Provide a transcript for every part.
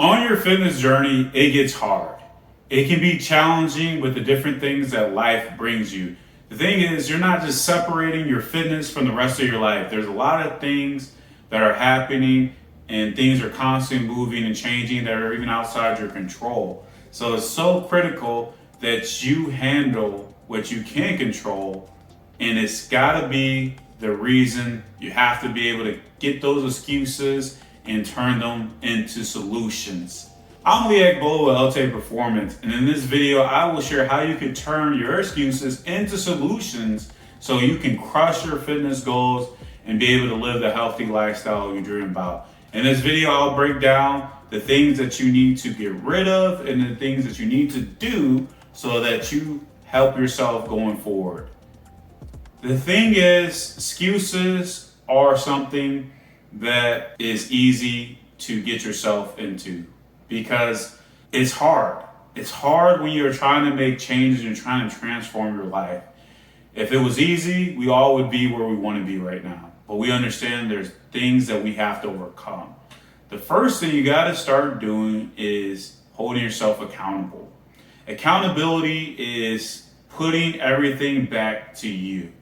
On your fitness journey, it gets hard. It can be challenging with the different things that life brings you. The thing is, you're not just separating your fitness from the rest of your life. There's a lot of things that are happening and things are constantly moving and changing that are even outside your control. So it's so critical that you handle what you can control, and it's gotta be the reason. You have to be able to get those excuses and turn them into solutions. I'm Lee Agbohlah with LTAPerformance, and in this video, I will share how you can turn your excuses into solutions so you can crush your fitness goals and be able to live the healthy lifestyle you dream about. In this video, I'll break down the things that you need to get rid of and the things that you need to do so that you help yourself going forward. The thing is, excuses are something that is easy to get yourself into because it's hard. It's hard when you're trying to make changes and trying to transform your life. If it was easy, we all would be where we want to be right now. But we understand there's things that we have to overcome. The first thing you got to start doing is holding yourself accountable. Accountability is putting everything back to you.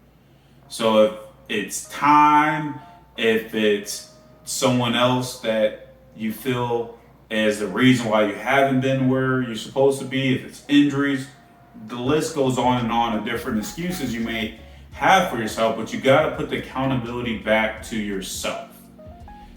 So if it's time, if it's someone else that you feel is the reason why you haven't been where you're supposed to be, if it's injuries, the list goes on of different excuses you may have for yourself, but you got to put the accountability back to yourself.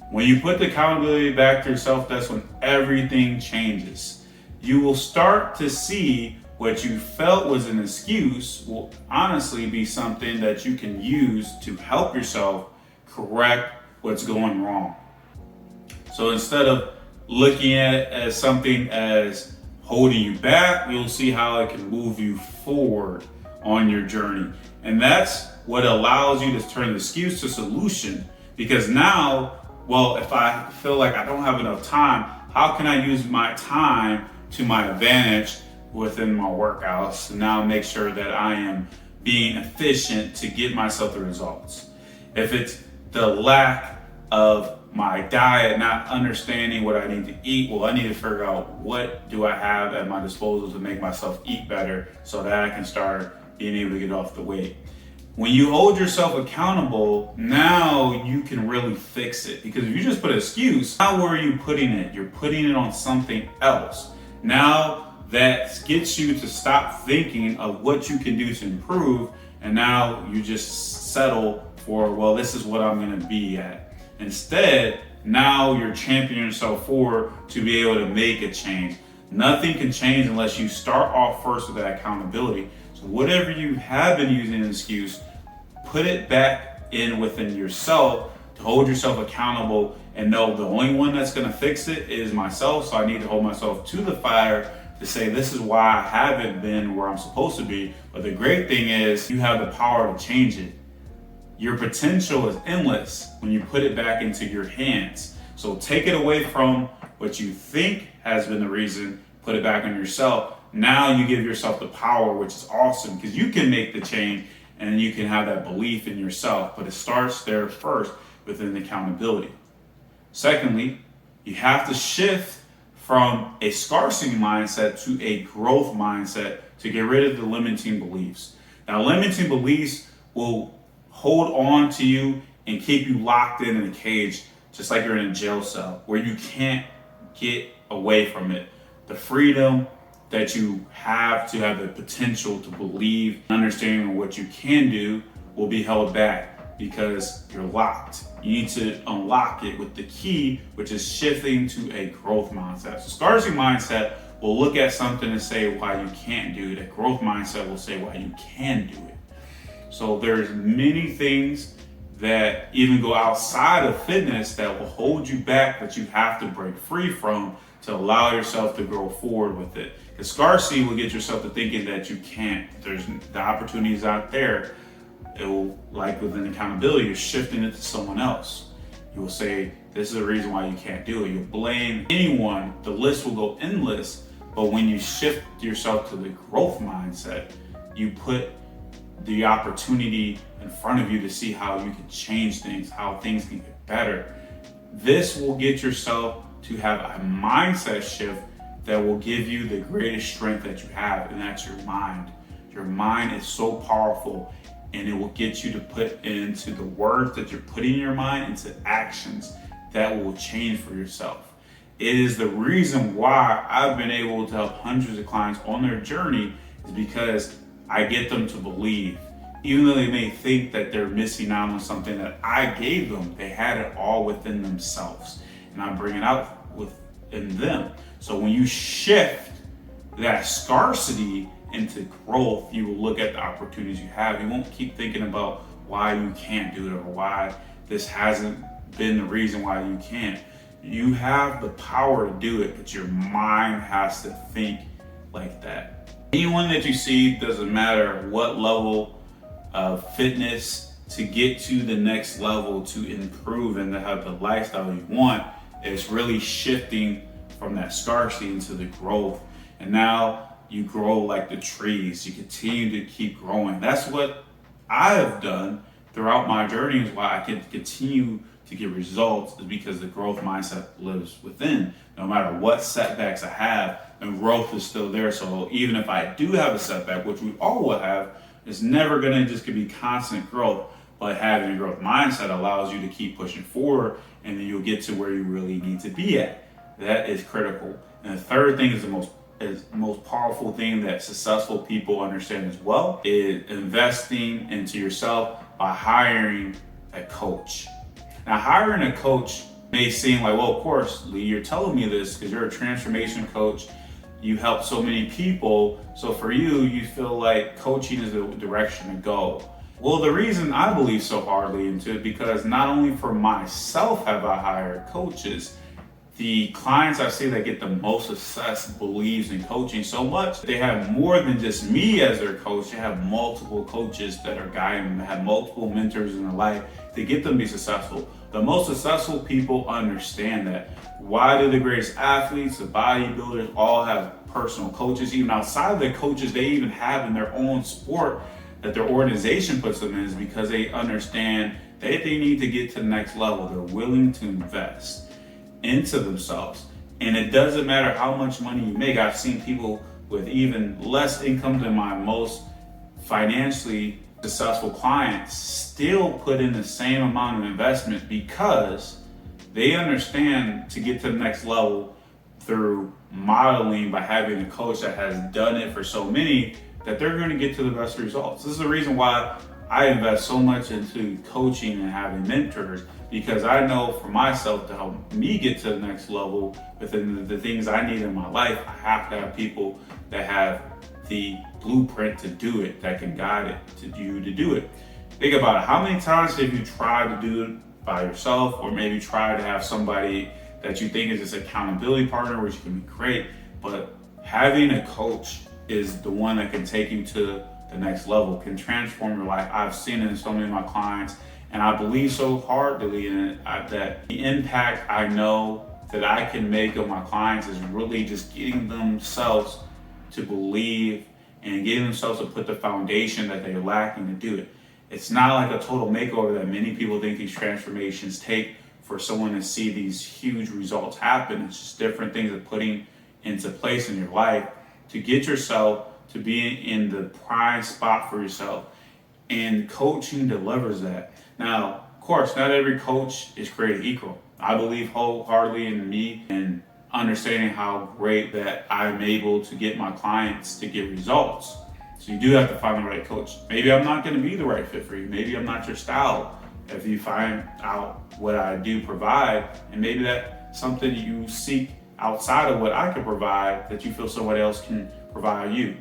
When you put the accountability back to yourself, that's when everything changes. You will start to see what you felt was an excuse will honestly be something that you can use to help yourself correct what's going wrong. So instead of looking at it as something as holding you back, you'll see how it can move you forward on your journey. And that's what allows you to turn the excuse to solution. Because now, well, if I feel like I don't have enough time, how can I use my time to my advantage within my workouts to now make sure that I am being efficient to get myself the results? If it's the lack of my diet, not understanding what I need to eat, well, I need to figure out what do I have at my disposal to make myself eat better so that I can start being able to get off the weight. When you hold yourself accountable, now you can really fix it. Because if you just put an excuse, now where are you putting it? You're putting it on something else. Now that gets you to stop thinking of what you can do to improve, and now you just settle for, well, this is what I'm gonna be at. Instead, now you're championing yourself forward to be able to make a change. Nothing can change unless you start off first with that accountability. So whatever you have been using as an excuse, put it back in within yourself to hold yourself accountable and know the only one that's gonna fix it is myself. So I need to hold myself to the fire to say, this is why I haven't been where I'm supposed to be. But the great thing is you have the power to change it. Your potential is endless when you put it back into your hands. So take it away from what you think has been the reason, put it back on yourself. Now you give yourself the power, which is awesome because you can make the change and you can have that belief in yourself. But it starts there first within accountability. Secondly, you have to shift from a scarcity mindset to a growth mindset to get rid of the limiting beliefs. Now, limiting beliefs will hold on to you and keep you locked in a cage, just like you're in a jail cell where you can't get away from it. The freedom that you have to have the potential to believe, understanding what you can do will be held back because you're locked. You need to unlock it with the key, which is shifting to a growth mindset. So scarcity mindset will look at something and say why you can't do it. A growth mindset will say why you can do it. So there's many things that even go outside of fitness that will hold you back that you have to break free from to allow yourself to grow forward with it. Because scarcity will get yourself to thinking that you can't. There's the opportunities out there. It will, like within accountability, you're shifting it to someone else. You will say, this is the reason why you can't do it. You'll blame anyone. The list will go endless. But when you shift yourself to the growth mindset, you put the opportunity in front of you to see how you can change things, how things can get better. This will get yourself to have a mindset shift that will give you the greatest strength that you have, and that's your mind. Your mind is so powerful, and it will get you to put into the words that you're putting in your mind into actions that will change for yourself. It is the reason why I've been able to help hundreds of clients on their journey, is because I get them to believe. Even though they may think that they're missing out on something that I gave them, they had it all within themselves, and I bring it out within them. So when you shift that scarcity into growth, you will look at the opportunities you have. You won't keep thinking about why you can't do it or why this hasn't been the reason why you can't. You have the power to do it, but your mind has to think like that. Anyone that you see, doesn't matter what level of fitness, to get to the next level, to improve and to have the lifestyle you want, is really shifting from that scarcity into the growth. And now you grow like the trees. You continue to keep growing. That's what I have done throughout my journey, is why I can continue to get results, is because the growth mindset lives within. No matter what setbacks I have, the growth is still there. So even if I do have a setback, which we all will have, it's never gonna just be constant growth. But having a growth mindset allows you to keep pushing forward, and then you'll get to where you really need to be at. That is critical. And the third thing is the most powerful thing that successful people understand as well, is investing into yourself by hiring a coach. Now, hiring a coach may seem like, well, of course, Lee, you're telling me this because you're a transformation coach. You help so many people. So for you, you feel like coaching is the direction to go. Well, the reason I believe so hardly into it, because not only for myself have I hired coaches, the clients I see that get the most success believes in coaching so much. They have more than just me as their coach. They have multiple coaches that are guiding them. They have multiple mentors in their life to get them to be successful. The most successful people understand that. Why do the greatest athletes, the bodybuilders, all have personal coaches? Even outside of the coaches they even have in their own sport that their organization puts them in, is because they understand that they need to get to the next level. They're willing to invest into themselves. And it doesn't matter how much money you make. I've seen people with even less income than my most financially successful clients still put in the same amount of investment, because they understand to get to the next level through modeling, by having a coach that has done it for so many, that they're going to get to the best results. This is the reason why I invest so much into coaching and having mentors, because I know for myself, to help me get to the next level within the things I need in my life, I have to have people that have the blueprint to do it, that can guide it to you to do it. Think about it. How many times have you tried to do it by yourself, or maybe try to have somebody that you think is just an accountability partner, which can be great, but having a coach is the one that can take you to the next level, can transform your life. I've seen it in so many of my clients, and I believe so hardly in it that the impact I know that I can make on my clients is really just getting themselves to believe and getting themselves to put the foundation that they're lacking to do it. It's not like a total makeover that many people think these transformations take for someone to see these huge results happen. It's just different things that putting into place in your life to get yourself to be in the prime spot for yourself. And coaching delivers that. Now, of course, not every coach is created equal. I believe wholeheartedly in me and understanding how great that I'm able to get my clients to get results. So you do have to find the right coach. Maybe I'm not going to be the right fit for you. Maybe I'm not your style. If you find out what I do provide, and maybe that's something you seek outside of what I can provide, that you feel someone else can provide you.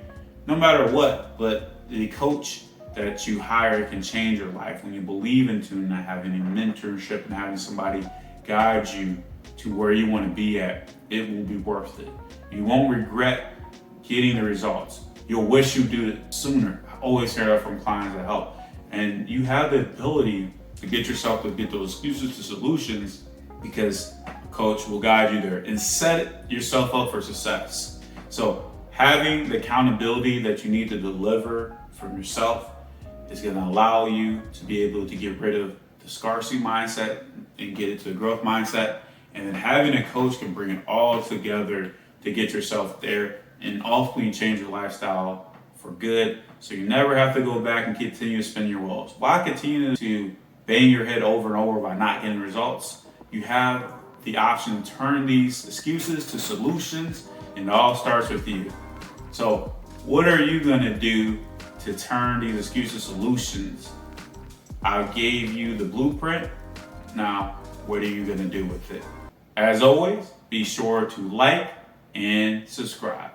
No matter what, but the coach that you hire can change your life when you believe into and having a mentorship and having somebody guide you to where you want to be at. It will be worth it. You won't regret getting the results. You'll wish you do it sooner. I always hear that from clients that help. And you have the ability to get yourself to get those excuses to solutions, because a coach will guide you there and set yourself up for success. So having the accountability that you need to deliver from yourself is going to allow you to be able to get rid of the scarcity mindset and get it to the growth mindset. And then having a coach can bring it all together to get yourself there and ultimately change your lifestyle for good. So you never have to go back and continue to spin your wheels. Why continue to bang your head over and over by not getting results? You have the option to turn these excuses to solutions, and it all starts with you. So what are you gonna do to turn these excuses to solutions? I gave you the blueprint. Now, what are you gonna do with it? As always, be sure to like and subscribe.